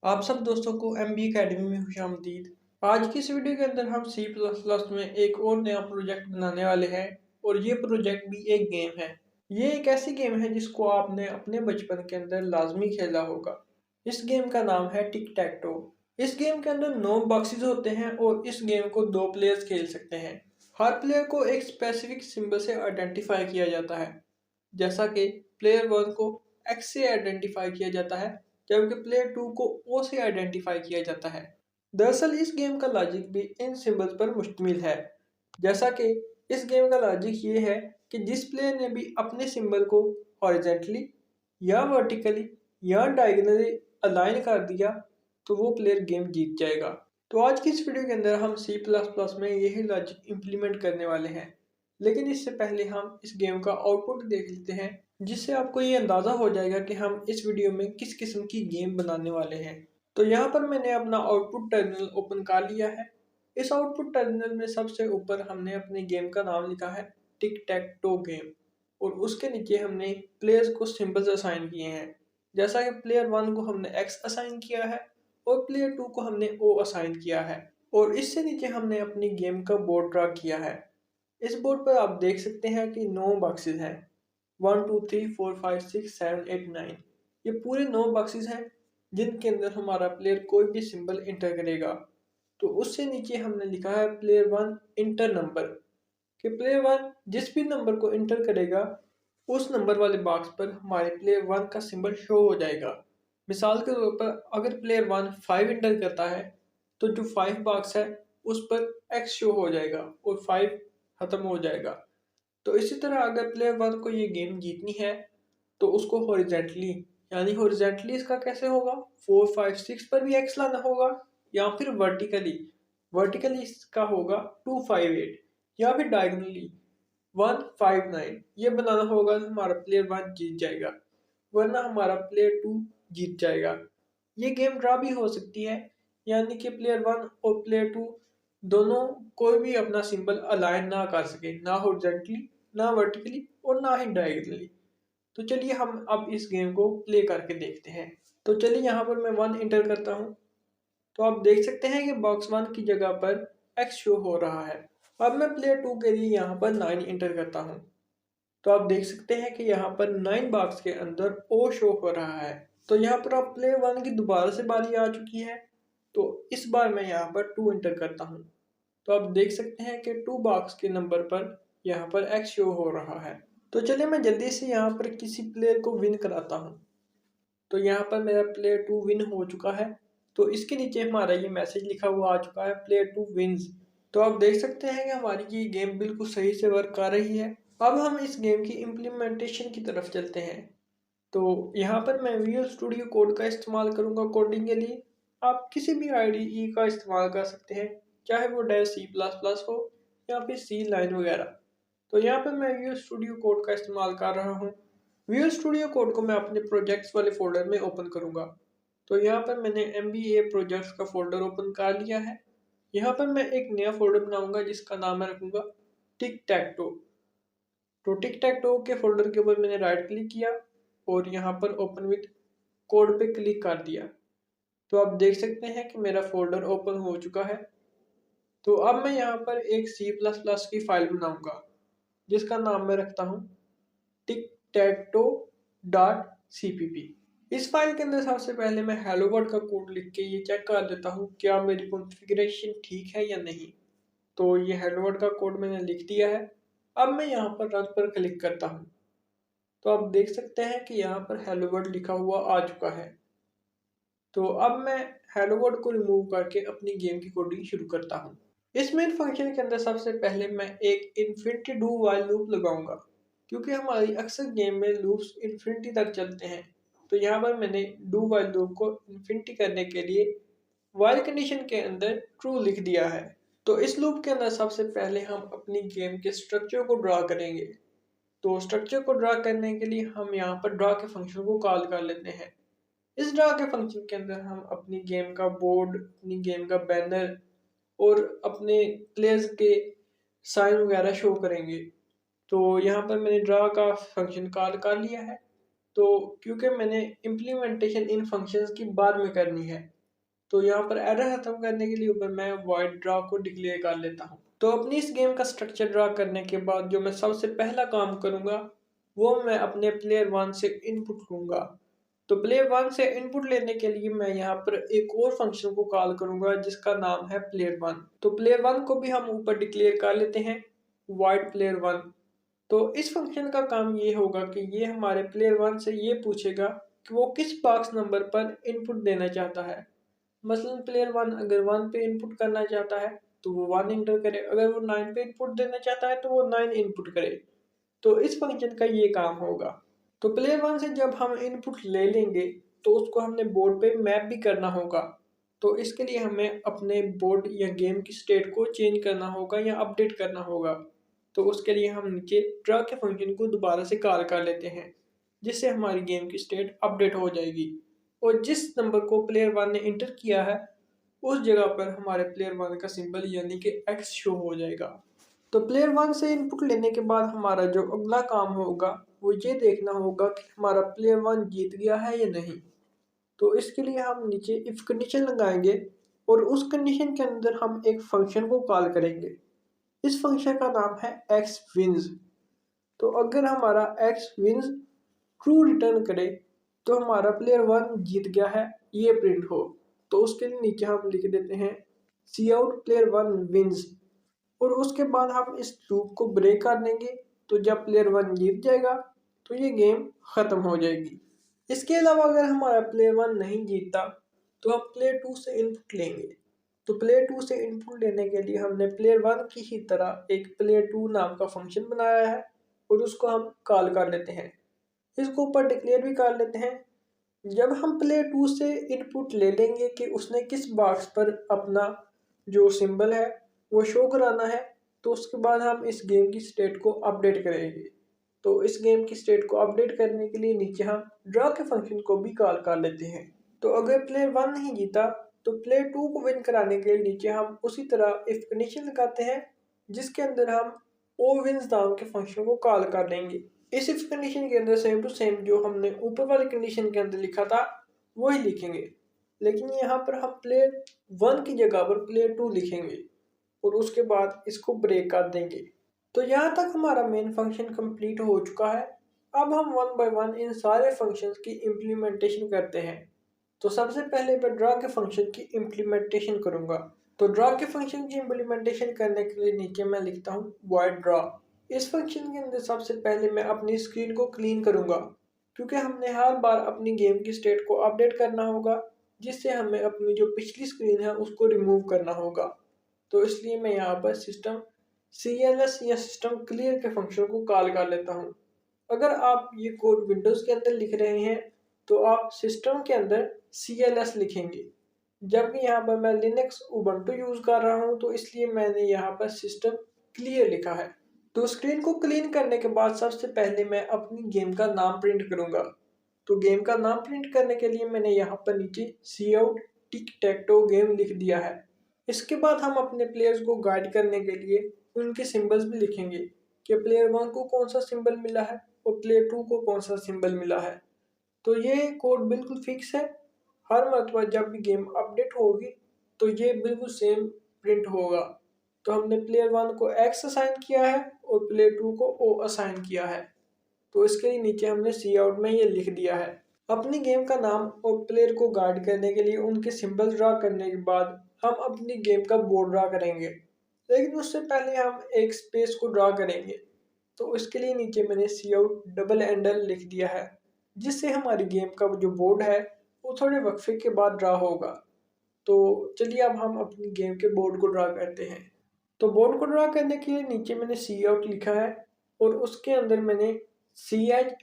आप सब दोस्तों को MB अकेडमी में खुशामदीद। आज की इस वीडियो के अंदर हम C++ में एक और नया प्रोजेक्ट बनाने वाले हैं और ये प्रोजेक्ट भी एक गेम है। ये एक ऐसी गेम है जिसको आपने अपने बचपन के अंदर लाजमी खेला होगा। इस गेम का नाम है टिक टैक टो। इस गेम के अंदर 9 बॉक्सेस होते हैं और इस गेम को 2 प्लेयर्स खेल सकते हैं। हर प्लेयर को एक स्पेसिफिक सिंबल से आइडेंटिफाई किया जाता है। जैसा कि प्लेयर 1 को X से आइडेंटिफाई किया जाता है, जबकि प्लेयर 2 को O से आइडेंटिफाई किया जाता है। दरअसल इस गेम का लॉजिक भी इन सिंबल्स पर मुश्तमिल है। जैसा कि इस गेम का लॉजिक ये है कि जिस प्लेयर ने भी अपने सिंबल को हॉरिजॉन्टली या वर्टिकली या डायगोनली अलाइन कर दिया तो वो प्लेयर गेम जीत जाएगा। तो आज की इस वीडियो के अंदर हम C++ में यही लॉजिक इम्प्लीमेंट करने वाले हैं। लेकिन इससे पहले हम इस गेम का आउटपुट देख लेते हैं, जिससे आपको ये अंदाज़ा हो जाएगा कि हम इस वीडियो में किस किस्म की गेम बनाने वाले हैं। तो यहाँ पर मैंने अपना आउटपुट टर्मिनल ओपन कर लिया है। इस आउटपुट टर्मिनल में सबसे ऊपर हमने अपने गेम का नाम लिखा है टिक टैक टो गेम और उसके नीचे हमने प्लेयर्स को सिंबल्स असाइन किए हैं। जैसा कि प्लेयर 1 को हमने X असाइन किया है और प्लेयर 2 को हमने O असाइन किया है और इससे नीचे हमने अपनी गेम का बोर्ड ड्रा किया है। इस बोर्ड पर आप देख सकते हैं कि 9 बॉक्सेस हैं। 1 2 3 4 5 6 7 8 9। ये पूरे 9 बॉक्सेस हैं जिनके अंदर हमारा प्लेयर कोई भी सिंबल इंटर करेगा। तो उससे नीचे हमने लिखा है प्लेयर 1 इंटर नंबर, कि प्लेयर 1 जिस भी नंबर को इंटर करेगा उस नंबर वाले बॉक्स पर हमारे प्लेयर 1 का सिंबल शो हो जाएगा। मिसाल के तौर पर अगर प्लेयर 1 5 इंटर करता है तो जो 5 बॉक्स है उस पर X शो हो जाएगा और 5 खत्म हो जाएगा। तो इसी तरह अगर प्लेयर 1 को ये गेम जीतनी है तो उसको हॉरिजॉन्टली, यानी हॉरिजॉन्टली इसका कैसे होगा, 4 5 6 पर भी X लाना होगा, या फिर वर्टिकली वर्टिकली इसका होगा 2 5 8, या फिर डायगोनली 1 5 9। ये बनाना होगा तो हमारा प्लेयर 1 जीत जाएगा, वरना हमारा प्लेयर 2 जीत जाएगा। ये गेम ड्रॉ भी हो सकती है, यानी कि प्लेयर 1 और प्लेयर 2 दोनों कोई भी अपना सिंबल अलाइन ना कर सके, ना हॉरिजॉन्टली ना वर्टिकली और ना ही डायगोनली। तो चलिए हम अब इस गेम को प्ले करके देखते हैं। तो चलिए यहाँ पर मैं 1 इंटर करता हूँ। तो आप देख सकते हैं कि बॉक्स 1 की जगह पर X शो हो रहा है। अब मैं प्लेयर 2 के लिए यहाँ पर 9 इंटर करता हूँ। तो आप देख सकते हैं कि यहाँ पर 9 बॉक्स के अंदर O शो हो रहा है। तो यहाँ पर अब प्लेयर 1 की दोबारा से बारी आ चुकी है। तो इस बार मैं यहाँ पर 2 इंटर करता हूँ। तो आप देख सकते हैं कि 2 बॉक्स के नंबर पर यहाँ पर X शो हो रहा है। तो चलिए मैं जल्दी से यहाँ पर किसी प्लेयर को विन कराता हूँ। तो यहाँ पर मेरा प्लेयर 2 विन हो चुका है। तो इसके नीचे हमारा ये मैसेज लिखा हुआ आ चुका है, प्लेयर 2 विन्स। तो आप देख सकते हैं कि हमारी ये गेम बिल्कुल सही से वर्क कर रही है। अब हम इस गेम की इम्प्लीमेंटेशन की तरफ चलते हैं। तो यहाँ पर मैं विजुअल स्टूडियो कोड का इस्तेमाल करूँगा कोडिंग के लिए। आप किसी भी IDE का इस्तेमाल कर सकते हैं, चाहे वो डेव C++ हो या फिर सी लाइन वगैरह। तो यहाँ पर मैं विजुअल स्टूडियो कोड का इस्तेमाल कर रहा हूँ। विजुअल स्टूडियो कोड को मैं अपने प्रोजेक्ट्स वाले फोल्डर में ओपन करूँगा। तो यहाँ पर मैंने MBA प्रोजेक्ट्स का फोल्डर ओपन कर लिया है। यहाँ पर मैं एक नया फोल्डर बनाऊंगा जिसका नाम मैं रखूँगा टिक टैक टो। तो टिक टैक टो के फोल्डर के ऊपर मैंने राइट क्लिक किया और यहाँ पर ओपन विद कोड पे क्लिक कर दिया। तो आप देख सकते हैं कि मेरा फोल्डर ओपन हो चुका है। तो अब मैं यहाँ पर एक C++ की फाइल बनाऊंगा जिसका नाम मैं रखता हूँ tictacto.cpp। इस फाइल के अंदर सबसे पहले मैं हेलो वर्ल्ड का कोड लिख के ये चेक कर लेता हूँ क्या मेरी कॉन्फ़िगरेशन ठीक है या नहीं। तो ये हेलो वर्ल्ड का कोड मैंने लिख दिया है। अब मैं यहाँ पर रन पर क्लिक करता हूँ। तो आप देख सकते हैं कि यहाँ पर हेलो वर्ल्ड लिखा हुआ आ चुका है। तो अब मैं हेलो वर्ल्ड को रिमूव करके अपनी गेम की कोडिंग शुरू करता हूँ। इस मेन फंक्शन के अंदर सबसे पहले मैं एक इन्फिनिटी डू वाइल लूप लगाऊंगा, क्योंकि हमारी अक्सर गेम में लूप्स इन्फिनिटी तक चलते हैं। तो यहाँ पर मैंने डू वाइल लूप को इन्फिनिटी करने के लिए वाइल कंडीशन के अंदर ट्रू लिख दिया है। तो इस लूप के अंदर सबसे पहले हम अपनी गेम के स्ट्रक्चर को ड्रा करेंगे। तो स्ट्रक्चर को ड्रा करने के लिए हम यहाँ पर ड्रा के फंक्शन को कॉल कर लेते हैं। इस ड्रा के फंक्शन के अंदर हम अपनी गेम का बोर्ड, अपनी गेम का बैनर और अपने प्लेयर्स के साइन वगैरह शो करेंगे। तो यहाँ पर मैंने ड्रा का फंक्शन कॉल कर लिया है। तो क्योंकि मैंने इम्प्लीमेंटेशन इन फंक्शंस की बाद में करनी है, तो यहाँ पर एरर खत्म करने के लिए ऊपर मैं वॉइड ड्रा को डिक्लेयर कर लेता हूँ। तो अपनी इस गेम का स्ट्रक्चर ड्रा करने के बाद जो मैं सबसे पहला काम करूँगा वो मैं अपने प्लेयर 1 से इनपुट लूँगा। तो प्लेयर 1 से इनपुट लेने के लिए मैं यहाँ पर एक और फंक्शन को कॉल करूँगा जिसका नाम है प्लेयर 1। तो प्लेयर 1 को भी हम ऊपर डिक्लेयर कर लेते हैं वॉइड प्लेयर 1। तो इस फंक्शन का काम ये होगा कि ये हमारे प्लेयर 1 से ये पूछेगा कि वो किस बॉक्स नंबर पर इनपुट देना चाहता है। मसलन प्लेयर 1 अगर 1 पे इनपुट करना चाहता है तो वो 1 इंटर करे, अगर वो 9 पे इनपुट देना चाहता है तो वो 9 इनपुट करे। तो इस फंक्शन का ये काम होगा। तो प्लेयर 1 से जब हम इनपुट ले लेंगे तो उसको हमने बोर्ड पे मैप भी करना होगा। तो इसके लिए हमें अपने बोर्ड या गेम की स्टेट को चेंज करना होगा या अपडेट करना होगा। तो उसके लिए हम नीचे ड्रा के फंक्शन को दोबारा से कॉल कर लेते हैं जिससे हमारी गेम की स्टेट अपडेट हो जाएगी और जिस नंबर को प्लेयर 1 ने इंटर किया है उस जगह पर हमारे प्लेयर 1 का सिंबल यानी कि एक्स शो हो जाएगा। तो प्लेयर 1 से इनपुट लेने के बाद हमारा जो अगला काम होगा वो ये देखना होगा कि हमारा प्लेयर 1 जीत गया है या नहीं। तो इसके लिए हम नीचे इफ कंडीशन लगाएंगे और उस कंडीशन के अंदर हम एक फंक्शन को कॉल करेंगे। इस फंक्शन का नाम है एक्स विन्स। तो अगर हमारा एक्स विन्स ट्रू रिटर्न करे तो हमारा प्लेयर 1 जीत गया है ये प्रिंट हो। तो उसके लिए नीचे हम लिख देते हैं सी आउट प्लेयर 1 विन्स और उसके बाद हम इस लूप को ब्रेक कर देंगे। तो जब प्लेयर 1 जीत जाएगा तो ये गेम ख़त्म हो जाएगी। इसके अलावा अगर हमारा प्लेयर 1 नहीं जीतता तो हम प्लेयर 2 से इनपुट लेंगे। तो प्लेयर 2 से इनपुट लेने के लिए हमने प्लेयर 1 की ही तरह एक प्लेयर 2 नाम का फंक्शन बनाया है और उसको हम कॉल कर लेते हैं। इसको ऊपर डिक्लेयर भी कर लेते हैं। जब हम प्लेयर 2 से इनपुट ले लेंगे कि उसने किस बॉक्स पर अपना जो सिंबल है वो शो कराना है तो उसके बाद हम इस गेम की स्टेट को अपडेट करेंगे। तो इस गेम की स्टेट को अपडेट करने के लिए नीचे हम ड्रा के फंक्शन को भी कॉल कर लेते हैं। तो अगर प्लेयर 1 नहीं जीता तो प्लेयर 2 को विन कराने के लिए नीचे हम उसी तरह इफ कंडीशन लगाते हैं जिसके अंदर हम ओ विन्स नाम के फंक्शन को कॉल कर लेंगे। इस इफ कंडीशन के अंदर सेम टू सेम जो हमने ऊपर वाली कंडीशन के अंदर लिखा था वही लिखेंगे, लेकिन यहाँ पर हम प्लेयर 1 की जगह पर प्लेयर 2 लिखेंगे और उसके बाद इसको ब्रेक कर देंगे। तो यहाँ तक हमारा मेन फंक्शन कंप्लीट हो चुका है। अब हम वन बाय वन इन सारे फंक्शंस की इम्प्लीमेंटेशन करते हैं। तो सबसे पहले मैं ड्रा के फंक्शन की इम्प्लीमेंटेशन करूँगा। तो ड्रा के फंक्शन की इम्प्लीमेंटेशन करने के लिए नीचे मैं लिखता हूँ वॉइड ड्रा। इस फंक्शन के अंदर सबसे पहले मैं अपनी स्क्रीन को क्लीन करूँगा क्योंकि हमने हर बार अपनी गेम की स्टेट को अपडेट करना होगा जिससे हमें अपनी जो पिछली स्क्रीन है उसको रिमूव करना होगा। तो इसलिए मैं यहाँ पर सिस्टम CLS या सिस्टम क्लियर के फंक्शन को कॉल कर लेता हूँ। अगर आप ये कोड विंडोज़ के अंदर लिख रहे हैं तो आप सिस्टम के अंदर CLS लिखेंगे, जबकि यहाँ पर मैं लिनक्स उबंटू यूज़ कर रहा हूँ तो इसलिए मैंने यहाँ पर सिस्टम क्लियर लिखा है। तो स्क्रीन को क्लीन करने के बाद सबसे पहले मैं अपनी गेम का नाम प्रिंट करूँगा। तो गेम का नाम प्रिंट करने के लिए मैंने यहाँ पर नीचे सी out tick tech to game लिख दिया है। इसके बाद हम अपने प्लेयर्स को गाइड करने के लिए उनके सिंबल्स भी लिखेंगे कि प्लेयर 1 को कौन सा सिंबल मिला है और प्लेयर 2 को कौन सा सिंबल मिला है। तो ये कोड बिल्कुल फिक्स है। हर मरतबा जब भी गेम अपडेट होगी तो ये बिल्कुल सेम प्रिंट होगा। तो हमने प्लेयर 1 को X असाइन किया है और प्लेयर 2 को O असाइन किया है। तो इसके लिए नीचे हमने सी आउट में ये लिख दिया है। अपनी गेम का नाम और प्लेयर को गाइड करने के लिए उनके सिंबल ड्रा करने के बाद हम अपनी गेम का बोर्ड ड्रा करेंगे, लेकिन उससे पहले हम एक स्पेस को ड्रा करेंगे। तो इसके लिए नीचे मैंने सी आउट डबल एंडल लिख दिया है जिससे हमारी गेम का जो बोर्ड है वो थोड़े वक्फे के बाद ड्रा होगा। तो चलिए अब हम अपनी गेम के बोर्ड को ड्रा करते हैं। तो बोर्ड को ड्रा करने के लिए नीचे मैंने सी आउट लिखा है और उसके अंदर मैंने सी एच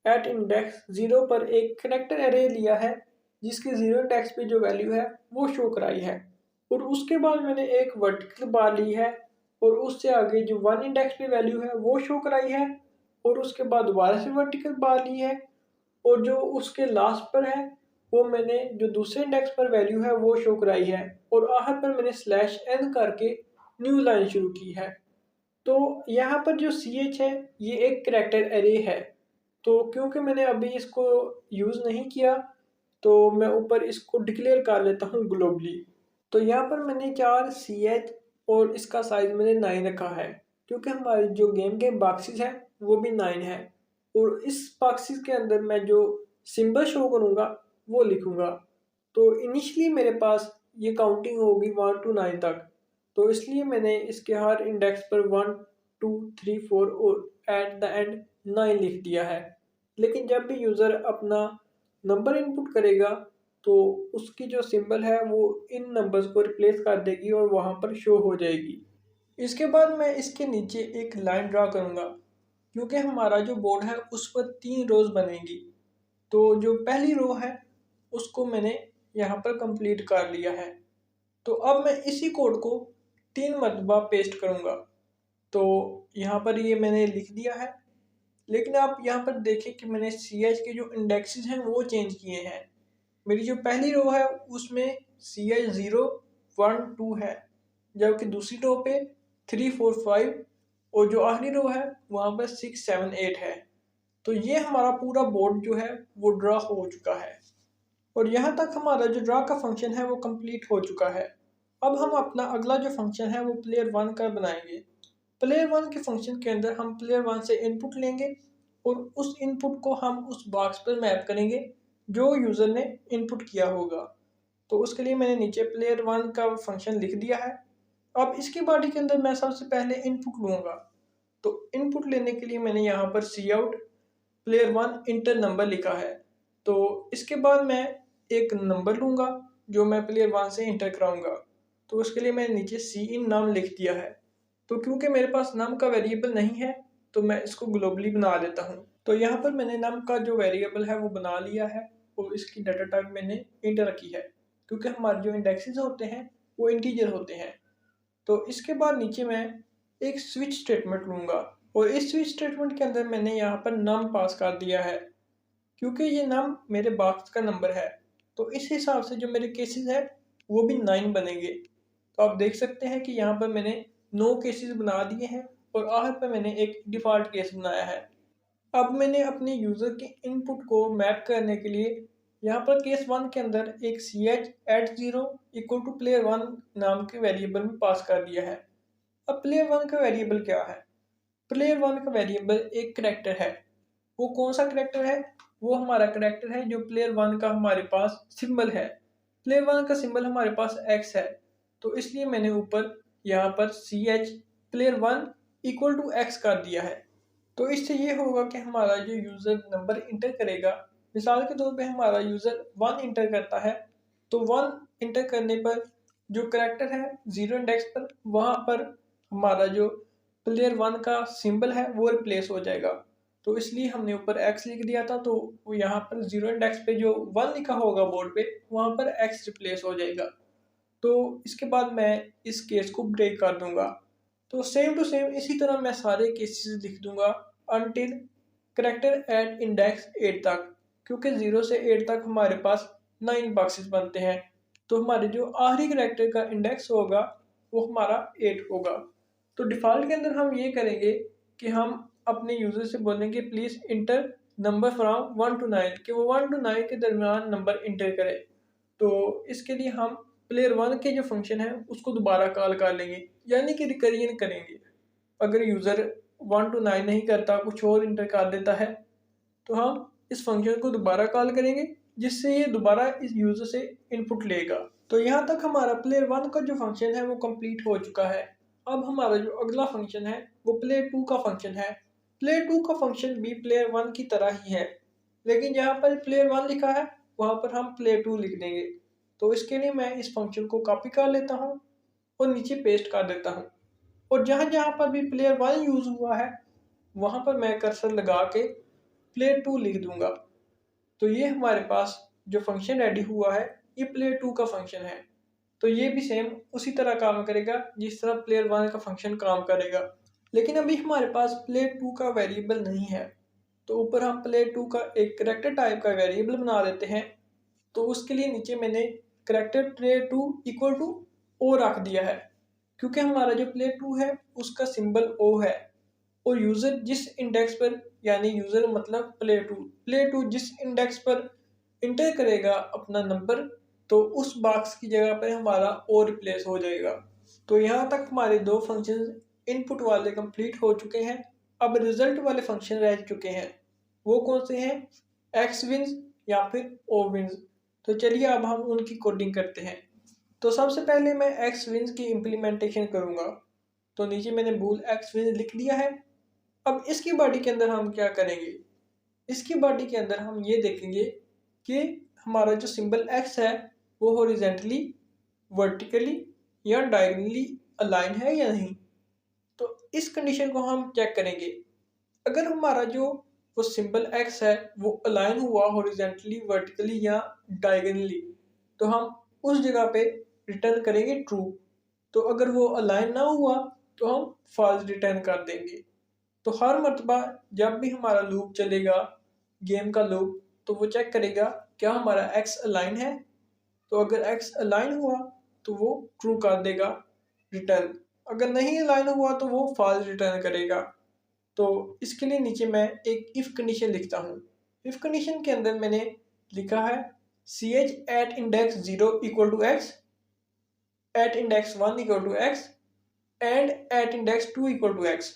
एट इंडेक्स 0 पर एक करेक्टर एरे लिया है जिसकी 0 इंडेक्स पे जो वैल्यू है वो शो कराई है और उसके बाद मैंने एक वर्टिकल बार ली है और उससे आगे जो 1 इंडेक्स पे वैल्यू है वो शो कराई है और उसके बाद दोबारा से वर्टिकल बार ली है और जो उसके लास्ट पर है वो मैंने जो दूसरे इंडेक्स पर वैल्यू है वो शो कराई है और आखिर पर मैंने /n करके न्यू लाइन शुरू की है। तो यहाँ पर जो ch है ये एक करैक्टर एरे है। तो क्योंकि मैंने अभी इसको यूज़ नहीं किया तो मैं ऊपर इसको डिक्लेयर कर लेता हूँ ग्लोबली। तो यहाँ पर मैंने 4 CH और इसका साइज मैंने 9 रखा है, क्योंकि हमारे जो गेम के बॉक्सेस है वो भी 9 है। और इस बॉक्सेस के अंदर मैं जो सिंबल शो करूँगा वो लिखूँगा। तो इनिशियली मेरे पास ये काउंटिंग होगी 1 to 9 तक, तो इसलिए मैंने इसके हर इंडेक्स पर 1 2 3 4 और एट द एंड 9 लिख दिया है। लेकिन जब भी यूज़र अपना नंबर इनपुट करेगा तो उसकी जो सिंबल है वो इन नंबर्स को रिप्लेस कर देगी और वहाँ पर शो हो जाएगी। इसके बाद मैं इसके नीचे एक लाइन ड्रा करूँगा, क्योंकि हमारा जो बोर्ड है उस पर 3 रोज़ बनेगी। तो जो पहली रो है उसको मैंने यहाँ पर कंप्लीट कर लिया है। तो अब मैं इसी कोड को 3 मरतबा पेस्ट करूँगा। तो यहाँ पर ये मैंने लिख दिया है, लेकिन आप यहाँ पर देखें कि मैंने CH के जो इंडेक्सेस हैं वो चेंज किए हैं। मेरी जो पहली रो है उसमें CH 0 1 2 है, जबकि दूसरी रो पे 3 4 5 और जो आखिरी रो है वहाँ पर 6 7 8 है। तो ये हमारा पूरा बोर्ड जो है वो ड्रा हो चुका है और यहाँ तक हमारा जो ड्रा का फंक्शन है वो कंप्लीट हो चुका है। अब हम अपना अगला जो फंक्शन है वो प्लेयर 1 का बनाएंगे। प्लेयर 1 के फंक्शन के अंदर हम प्लेयर 1 से इनपुट लेंगे और उस इनपुट को हम उस बॉक्स पर मैप करेंगे जो यूज़र ने इनपुट किया होगा। तो उसके लिए मैंने नीचे प्लेयर 1 का फंक्शन लिख दिया है। अब इसकी बॉडी के अंदर मैं सबसे पहले इनपुट लूँगा। तो इनपुट लेने के लिए मैंने यहाँ पर सी आउट प्लेयर 1 इंटर नंबर लिखा है। तो इसके बाद मैं एक नंबर लूँगा जो मैं प्लेयर 1 से इंटर कराऊँगा। तो उसके लिए मैंने नीचे सी इन नाम लिख दिया है। तो क्योंकि मेरे पास नम का वेरिएबल नहीं है तो मैं इसको ग्लोबली बना देता हूँ। तो यहाँ पर मैंने नम का जो वेरिएबल है वो बना लिया है और इसकी डाटा टाइप मैंने इंटर रखी है, क्योंकि हमारे जो इंडेक्सेस होते हैं वो इंटीजर होते हैं। तो इसके बाद नीचे मैं एक स्विच स्टेटमेंट लूँगा और इस स्विच स्टेटमेंट के अंदर मैंने यहाँ पर नम पास कर दिया है, क्योंकि ये नम मेरे बॉक्स का नंबर है। तो इस हिसाब से जो मेरे केसेस है वो भी 9 बनेंगे। तो आप देख सकते हैं कि यहाँ पर मैंने 9 केसेस बना दिए हैं और आखिर पर मैंने एक डिफ़ॉल्ट केस बनाया है। अब मैंने अपने यूज़र के इनपुट को मैप करने के लिए यहाँ पर केस 1 के अंदर एक CH at 0 equal to player 1 नाम के वेरिएबल में पास कर दिया है। अब प्लेयर 1 का वेरिएबल क्या है? प्लेयर 1 का वेरिएबल एक करैक्टर है। वो कौन सा करैक्टर है? वो हमारा करैक्टर है जो प्लेयर 1 का हमारे पास सिंबल है। प्लेयर 1 का सिंबल हमारे पास X है। तो इसलिए मैंने ऊपर यहाँ पर CH player 1 equal to X कर दिया है। तो इससे ये होगा कि हमारा जो यूज़र नंबर इंटर करेगा, मिसाल के तौर पे हमारा यूज़र 1 इंटर करता है, तो 1 इंटर करने पर जो करैक्टर है 0 इंडेक्स पर, वहाँ पर हमारा जो प्लेयर 1 का सिंबल है वो रिप्लेस हो जाएगा। तो इसलिए हमने ऊपर X लिख दिया था, तो वो यहाँ पर 0 इंडेक्स पे जो 1 लिखा होगा बोर्ड पे वहाँ पर X रिप्लेस हो जाएगा। तो इसके बाद मैं इस केस को ब्रेक कर दूंगा। तो सेम टू सेम इसी तरह मैं सारे केसेस लिख दूंगा अनटिल करैक्टर एट इंडेक्स 8 तक, क्योंकि 0 से 8 तक हमारे पास 9 बॉक्सेस बनते हैं। तो हमारे जो आखिरी करैक्टर का इंडेक्स होगा वो हमारा 8 होगा। तो डिफ़ॉल्ट के अंदर हम ये करेंगे कि हम अपने यूज़र से बोलेंगे please inter number from 1 to 9, कि वो 1 to 9 के दरमियान नंबर इंटर करे। तो इसके लिए हम प्लेयर 1 के जो फंक्शन है उसको दोबारा कॉल कर लेंगे, यानी कि रिकरियन करेंगे। अगर यूज़र 1 to 9 नहीं करता, कुछ और इंटर कर देता है, तो हम इस फंक्शन को दोबारा कॉल करेंगे जिससे ये दोबारा इस यूज़र से इनपुट लेगा। तो यहाँ तक हमारा प्लेयर 1 का जो फंक्शन है वो कंप्लीट हो चुका है। अब हमारा जो अगला फंक्शन है वो प्लेयर 2 का फंक्शन है। प्लेयर 2 का फंक्शन भी प्लेयर 1 की तरह ही है, लेकिन जहाँ पर प्लेयर 1 लिखा है वहाँ पर हम प्लेयर 2 लिख देंगे। तो इसके लिए मैं इस फंक्शन को कॉपी कर लेता हूँ और नीचे पेस्ट कर देता हूँ, और जहाँ-जहाँ पर भी प्लेयर 1 यूज़ हुआ है वहाँ पर मैं कर्सर लगा के प्लेयर 2 लिख दूँगा। तो ये हमारे पास जो फंक्शन रेडी हुआ है ये प्लेयर 2 का फंक्शन है। तो ये भी सेम उसी तरह काम करेगा जिस तरह प्लेयर 1 का फंक्शन काम करेगा। लेकिन अभी हमारे पास प्लेयर 2 का वेरिएबल नहीं है, तो ऊपर हम प्लेयर 2 का एक करैक्टर टाइप का वेरिएबल बना देते हैं। तो उसके लिए नीचे मैंने character player 2 equal to O रख दिया है, क्योंकि हमारा जो प्लेयर 2 है उसका सिंबल ओ है और यूज़र जिस इंडेक्स पर, यानी यूज़र मतलब प्लेयर 2 जिस इंडेक्स पर इंटर करेगा अपना नंबर, तो उस बॉक्स की जगह पर हमारा ओ रिप्लेस हो जाएगा। तो यहाँ तक हमारे दो फंक्शन इनपुट वाले कंप्लीट हो चुके हैं। अब रिजल्ट वाले फंक्शन रह चुके हैं। वो कौन से हैं? एक्स विंस या फिर ओ विंस। तो चलिए अब हम उनकी कोडिंग करते हैं। तो सबसे पहले मैं एक्स विंस की इम्प्लीमेंटेशन करूँगा। तो नीचे मैंने बूल एक्स विंस लिख दिया है। अब इसकी बॉडी के अंदर हम क्या करेंगे? इसकी बॉडी के अंदर हम ये देखेंगे कि हमारा जो सिंबल एक्स है वो हॉरिजॉन्टली, वर्टिकली या डायगोनली अलाइन है या नहीं। तो इस कंडीशन को हम चेक करेंगे। अगर हमारा जो वो सिंबल एक्स है वो अलाइन हुआ हॉरिजॉन्टली, वर्टिकली या डायगोनली, तो हम उस जगह पे रिटर्न करेंगे ट्रू। तो अगर वो अलाइन ना हुआ तो हम फॉल्स रिटर्न कर देंगे। तो हर मर्तबा जब भी हमारा लूप चलेगा, गेम का लूप, तो वो चेक करेगा क्या हमारा एक्स अलाइन है। तो अगर एक्स अलाइन हुआ तो वो ट्रू कर देगा रिटर्न, अगर नहीं अलाइन हुआ तो वो फॉल्स रिटर्न करेगा। तो इसके लिए नीचे मैं एक इफ़ कंडीशन लिखता हूँ। इफ़ कंडीशन के अंदर मैंने लिखा है C H at index 0 equal to X, at index 1 equal to X and at index 2 equal to X.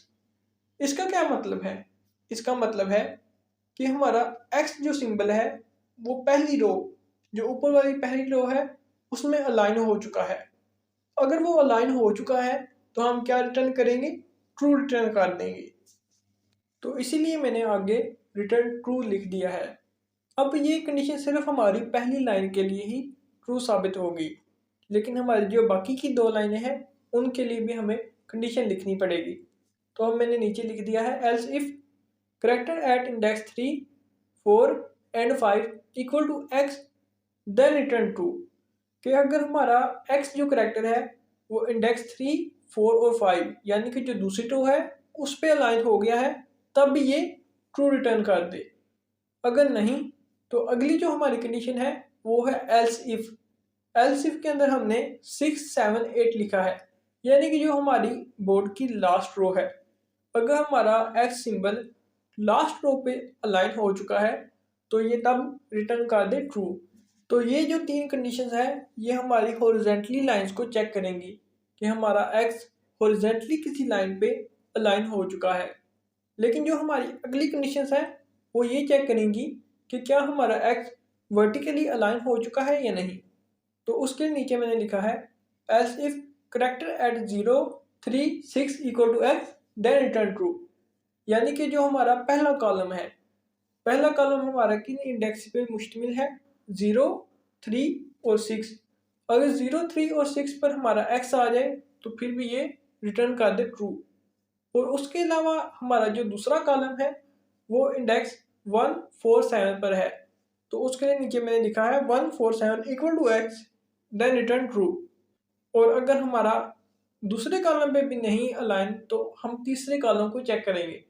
इसका क्या मतलब है? इसका मतलब है कि हमारा एक्स जो सिंबल है वो पहली रो, जो ऊपर वाली पहली रो है, उसमें अलाइन हो चुका है। अगर वो अलाइन हो चुका है तो हम क्या रिटर्न करेंगे? ट्रू रिटर्न कर देंगे। तो इसीलिए मैंने आगे रिटर्न ट्रू लिख दिया है। अब ये कंडीशन सिर्फ हमारी पहली लाइन के लिए ही ट्रू साबित होगी, लेकिन हमारी जो बाकी की दो लाइनें हैं उनके लिए भी हमें कंडीशन लिखनी पड़ेगी। तो अब मैंने नीचे लिख दिया है else if character at index 3, 4 and 5 equal to X then return true. कि अगर हमारा एक्स जो करेक्टर है वो इंडेक्स 3, 4 और 5 यानी कि जो दूसरी रो है उस पर अलाइन हो गया है, तब भी ये ट्रू रिटर्न कर दे। अगर नहीं तो अगली जो हमारी कंडीशन है वो है एल्स इफ। एल्स इफ के अंदर हमने 6, 7, 8 लिखा है, यानी कि जो हमारी बोर्ड की लास्ट रो है। अगर हमारा एक्स सिंबल लास्ट रो पे अलाइन हो चुका है तो ये तब रिटर्न कर दे ट्रू। तो ये जो तीन कंडीशंस है ये हमारी हॉरिजॉन्टली लाइंस को चेक करेंगी कि हमारा एक्स हॉरिजॉन्टली किसी लाइन पे अलाइन हो चुका है। लेकिन जो हमारी अगली कंडीशंस है वो ये चेक करेंगी कि क्या हमारा एक्स वर्टिकली अलाइन हो चुका है या नहीं। तो उसके नीचे मैंने लिखा है else if character at 0, 3, 6 equal to X then return true. यानी कि जो हमारा पहला कॉलम है, पहला कॉलम हमारा किन इंडेक्स पे मुश्तमिल है? 0, 3 और 6। अगर 0, 3 और 6 पर हमारा एक्स आ जाए तो फिर भी ये रिटर्न कर दे ट्रू। और उसके अलावा हमारा जो दूसरा कॉलम है वो इंडेक्स 1, 4, 7 पर है। तो उसके लिए नीचे मैंने लिखा है 1, 4, 7 equal to X then return true. और अगर हमारा दूसरे कॉलम पे भी नहीं अलाइन तो हम तीसरे कॉलम को चेक करेंगे।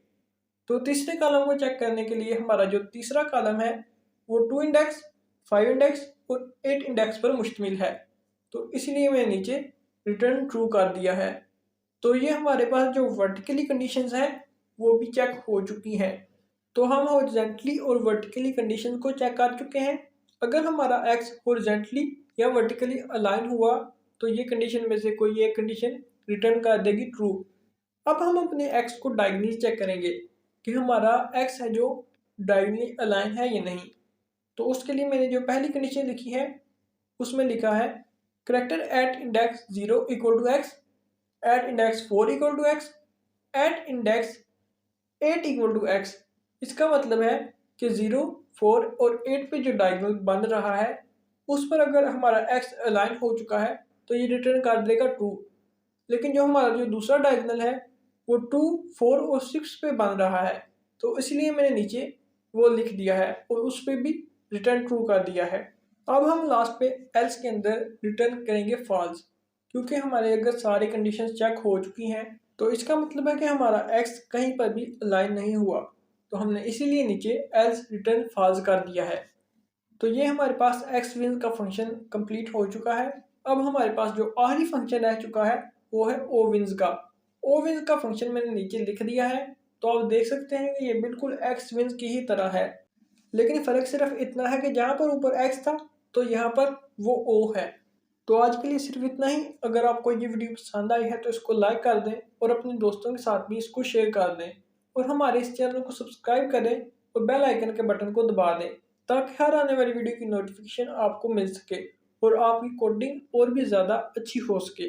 तो तीसरे कॉलम को चेक करने के लिए हमारा जो तीसरा कॉलम है वो 2 इंडेक्स, 5 इंडेक्स और 8 इंडेक्स पर मुश्तमिल है। तो इसलिए मैंने नीचे रिटर्न ट्रू कर दिया है। तो ये हमारे पास जो वर्टिकली कंडीशंस हैं वो भी चेक हो चुकी हैं। तो हम हॉरिजॉन्टली और वर्टिकली कंडीशन को चेक कर चुके हैं। अगर हमारा एक्स हॉरिजॉन्टली या वर्टिकली अलाइन हुआ तो ये कंडीशन में से कोई एक कंडीशन रिटर्न कर देगी ट्रू। अब हम अपने एक्स को डायगोनली चेक करेंगे कि हमारा एक्स है जो डायगोनली अलाइन है या नहीं। तो उसके लिए मैंने जो पहली कंडीशन लिखी है उसमें लिखा है character at index 0 equal to X, at index 4 equal to X, at index 8 equal to X. इसका मतलब है कि 0, 4 और 8 पे जो डायगोनल बन रहा है उस पर अगर हमारा एक्स अलाइन हो चुका है तो ये रिटर्न कर देगा ट्रू। लेकिन जो हमारा जो दूसरा डायगोनल है वो 2, 4 और 6 पे बन रहा है, तो इसलिए मैंने नीचे वो लिख दिया है और उस पर भी रिटर्न ट्रू कर दिया है। अब हम लास्ट पे एल्स के अंदर रिटर्न करेंगे फॉल्स, क्योंकि हमारे अगर सारी कंडीशंस चेक हो चुकी हैं तो इसका मतलब है कि हमारा एक्स कहीं पर भी अलाइन नहीं हुआ। तो हमने इसीलिए नीचे एल्स रिटर्न फॉल्स कर दिया है। तो ये हमारे पास एक्स विन का फंक्शन कंप्लीट हो चुका है। अब हमारे पास जो आखिरी फंक्शन रह चुका है वो है ओ विंस का। ओ विंस का फंक्शन मैंने नीचे लिख दिया है। तो आप देख सकते हैं कि ये बिल्कुल एक्स विंस की ही तरह है। लेकिन फ़र्क सिर्फ इतना है कि जहाँ पर ऊपर एक्स था तो यहाँ पर वो ओ है। तो आज के लिए सिर्फ इतना ही। अगर आपको ये वीडियो पसंद आई है तो इसको लाइक कर दें और अपने दोस्तों के साथ भी इसको शेयर कर दें और हमारे इस चैनल को सब्सक्राइब करें और बेल आइकन के बटन को दबा दें ताकि हर आने वाली वीडियो की नोटिफिकेशन आपको मिल सके और आपकी कोडिंग और भी ज़्यादा अच्छी हो सके।